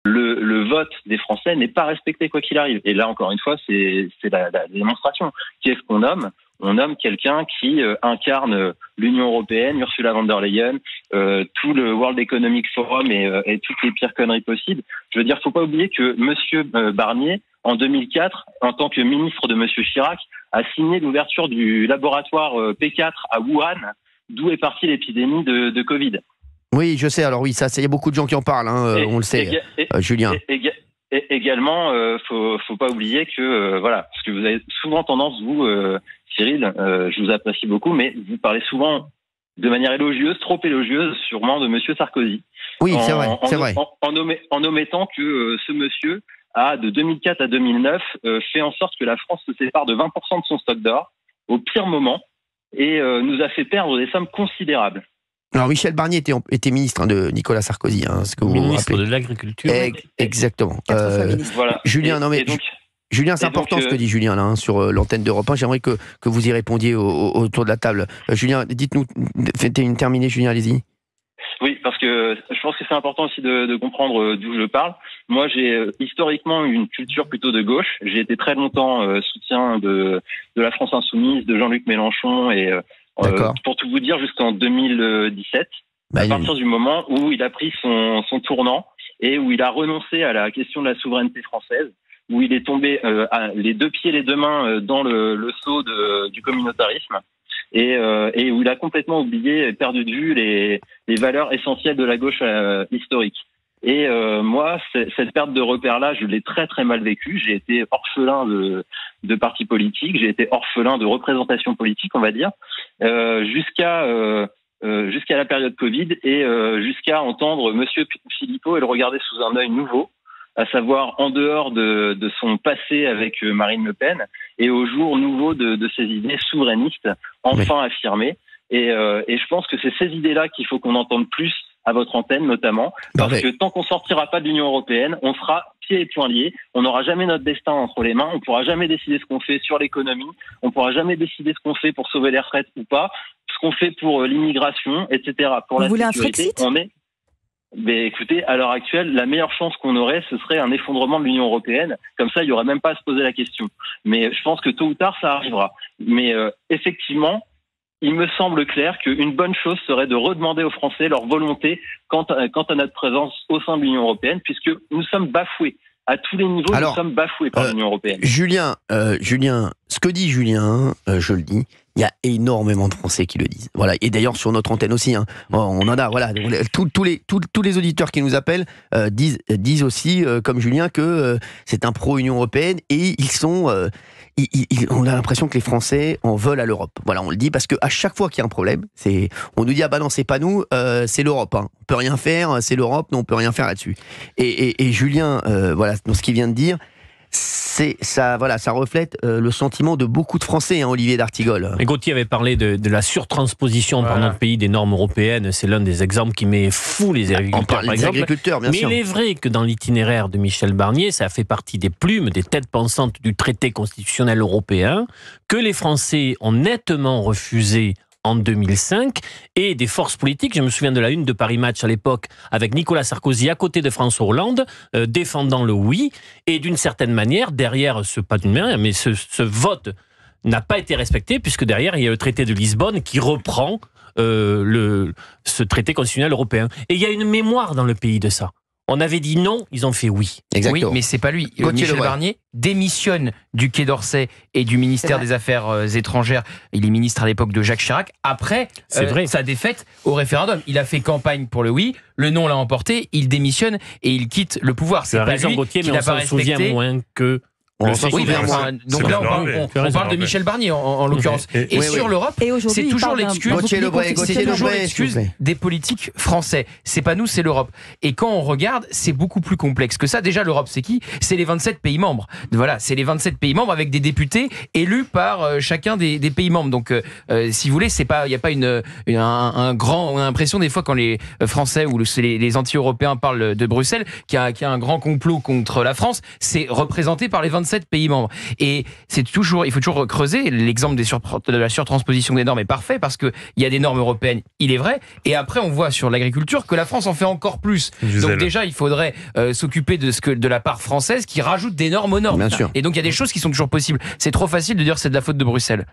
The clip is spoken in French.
le vote des Français n'est pas respecté quoi qu'il arrive. Et là, encore une fois, c'est la démonstration. Qui est-ce qu'on nomme ? On nomme quelqu'un qui incarne l'Union européenne, Ursula von der Leyen, tout le World Economic Forum et toutes les pires conneries possibles. Je veux dire, faut pas oublier que Monsieur Barnier, en 2004, en tant que ministre de Monsieur Chirac, a signé l'ouverture du laboratoire P4 à Wuhan, d'où est partie l'épidémie de Covid. Oui, je sais. Alors oui, ça, il y a beaucoup de gens qui en parlent. On le sait, Julien. Également, faut pas oublier que voilà, parce que vous avez souvent tendance, vous, Cyril, je vous apprécie beaucoup, mais vous parlez souvent de manière élogieuse, trop élogieuse, sûrement de Monsieur Sarkozy. Oui, c'est vrai. En omettant que ce monsieur a, de 2004 à 2009, fait en sorte que la France se sépare de 20% de son stock d'or au pire moment et nous a fait perdre des sommes considérables. Alors Michel Barnier était ministre de Nicolas Sarkozy, ce que vous ministre rappelez. de l'Agriculture. Exactement. Voilà. Julien, Julien, c'est important ce que dit Julien là, sur l'antenne d'Europe 1. J'aimerais que vous y répondiez autour de la table. Julien, dites-nous, terminez Julien, allez-y. Oui, parce que je pense que c'est important aussi de comprendre d'où je parle. Moi, j'ai historiquement une culture plutôt de gauche. J'ai été très longtemps soutien de la France Insoumise, de Jean-Luc Mélenchon et pour tout vous dire, jusqu'en 2017, à partir du moment où il a pris son tournant et où il a renoncé à la question de la souveraineté française, où il est tombé les deux pieds, les deux mains dans le seau du communautarisme et où il a complètement oublié et perdu de vue les valeurs essentielles de la gauche historique. Et moi, cette perte de repère-là, je l'ai très très mal vécue. J'ai été orphelin de partis politiques, j'ai été orphelin de représentation politique, on va dire, jusqu'à la période Covid et jusqu'à entendre Monsieur Philippot et le regarder sous un œil nouveau, à savoir en dehors de son passé avec Marine Le Pen et au jour nouveau de ses idées souverainistes enfin affirmées. Et je pense que c'est ces idées-là qu'il faut qu'on entende plus à votre antenne notamment, parce que tant qu'on sortira pas de l'Union européenne, on sera pieds et poings liés, on n'aura jamais notre destin entre les mains, on pourra jamais décider ce qu'on fait sur l'économie, on pourra jamais décider ce qu'on fait pour sauver les retraites ou pas, ce qu'on fait pour l'immigration, etc. Pour la sécurité, Mais écoutez, à l'heure actuelle, la meilleure chance qu'on aurait, ce serait un effondrement de l'Union européenne. Comme ça, il n'y aurait même pas à se poser la question. Mais je pense que tôt ou tard, ça arrivera. Mais effectivement, il me semble clair qu'une bonne chose serait de redemander aux Français leur volonté quant à notre présence au sein de l'Union européenne, puisque nous sommes bafoués. À tous les niveaux, nous sommes bafoués par l'Union européenne. Julien, ce que dit Julien, je le dis, il y a énormément de Français qui le disent. Voilà. Et d'ailleurs, sur notre antenne aussi, on en a. Voilà. Tous les auditeurs qui nous appellent disent aussi, comme Julien, que c'est un pro-Union européenne et on a l'impression que les Français en veulent à l'Europe. Voilà, on le dit parce qu'à chaque fois qu'il y a un problème, on nous dit ah bah non, c'est pas nous, c'est l'Europe. On peut rien faire, c'est l'Europe, non, on peut rien faire là-dessus. Et Julien, voilà, dans ce qu'il vient de dire, ça reflète le sentiment de beaucoup de Français, Olivier d'Artigol. Et Gauthier avait parlé de la surtransposition par notre pays des normes européennes. C'est l'un des exemples qui met fou les agriculteurs, par exemple. Bien sûr. Mais il est vrai que dans l'itinéraire de Michel Barnier, ça fait partie des plumes, des têtes pensantes du traité constitutionnel européen, que les Français ont nettement refusé en 2005, et des forces politiques, je me souviens de la une de Paris Match à l'époque, avec Nicolas Sarkozy à côté de François Hollande, défendant le oui, et d'une certaine manière, derrière, ce vote n'a pas été respecté, puisque derrière, il y a le traité de Lisbonne qui reprend ce traité constitutionnel européen. Et il y a une mémoire dans le pays de ça. On avait dit non, ils ont fait oui. Exactement. Oui, mais c'est pas lui. Michel Barnier démissionne du Quai d'Orsay et du ministère des Affaires étrangères. Il est ministre à l'époque de Jacques Chirac. Après sa défaite au référendum, il a fait campagne pour le oui. Le non l'a emporté. Il démissionne et il quitte le pouvoir. C'est pas lui Gauthier, qui mais n'a pas respecté. On s'en souvient moins que. Donc là, on parle de Michel Barnier en l'occurrence. Et sur l'Europe, c'est toujours l'excuse des politiques français. C'est pas nous, c'est l'Europe. Et quand on regarde, c'est beaucoup plus complexe que ça. Déjà, l'Europe, c'est qui ? C'est les 27 pays membres. Voilà, c'est les 27 pays membres avec des députés élus par chacun des pays membres. Donc, si vous voulez, il n'y a pas on a l'impression des fois quand les Français ou les anti-européens parlent de Bruxelles, qu'il y a un grand complot contre la France. C'est représenté par les 27 27 pays membres. Et il faut toujours creuser. L'exemple de la surtransposition des normes est parfait parce qu'il y a des normes européennes, il est vrai. Et après, on voit sur l'agriculture que la France en fait encore plus. Donc déjà, il faudrait s'occuper de la part française qui rajoute des normes aux normes. Bien sûr. Et donc, il y a des choses qui sont toujours possibles. C'est trop facile de dire que c'est de la faute de Bruxelles.